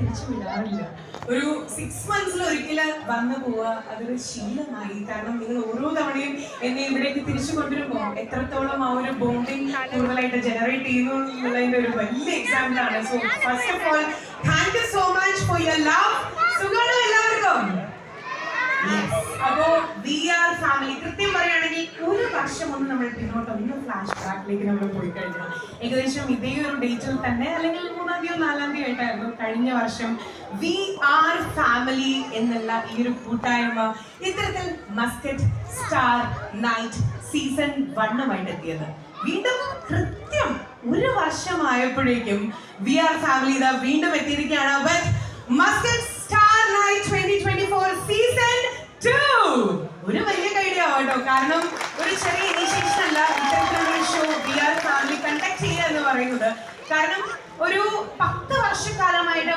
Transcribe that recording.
തിരിച്ചു വിടാറില്ല. ഒരു 6 months ഒരിക്കലും വന്നു പോവുക അതൊരു ശീലമായി. കാരണം നിങ്ങൾ ഓരോ തവണയും എന്നെ ഇവിടേക്ക് തിരിച്ചു കൊണ്ടുവരുമ്പോൾ എത്രത്തോളം ആ ഒരു ബോണ്ടിങ് കൂടുതലായിട്ട് ജനറേറ്റ് ചെയ്യുന്നു എന്നുള്ളതിന്റെ ഒരു വലിയ എക്സാമ്പിൾ ആണ്. So first of all thank you so much for your love. സുഖമാണോ എല്ലാവർക്കും? അപ്പോ വി ആർ ഫാമിലി കൃത്യം പറയുകയാണെങ്കിൽ ഒരു വർഷം ഒന്ന് നമ്മൾ പിന്നോട്ടൊന്ന് ഫ്ലാഷ് ബാക്കിലേക്ക് നമ്മൾ പോയി കഴിഞ്ഞാൽ ഏകദേശം ഇതേ ഒരു ഡേറ്റിൽ തന്നെ അല്ലെങ്കിൽ 3-ാം 4-ാം ആയിട്ടായിരുന്നു കഴിഞ്ഞ വർഷം വി ആർ ഫാമിലി എന്നുള്ള ഈ ഒരു കൂട്ടായ്മ ഇത്തരത്തിൽ മസ്കറ്റ് സ്റ്റാർ നൈറ്റ് സീസൺ 1 എത്തിയത്. വീണ്ടും കൃത്യം ഒരു വർഷമായപ്പോഴേക്കും വി ആർ ഫാമിലി ഇതാ വീണ്ടും എത്തിയിരിക്കുകയാണ് വിത്ത് മസ്കറ്റ് സ്റ്റാർ നൈറ്റ് 2024 സീസൺ 2. ഒരു വലിയ ഐഡിയ കേട്ടോ. കാരണം ഒരു ചെറിയ ഇനിഷ്യേഷൻ അല്ല ഇത്തരത്തിലുള്ള show we are family conduct ചെയ്യുക എന്ന് പറയുന്നത്. കാരണം ഒരു 10 വർഷക്കാലമായിട്ട്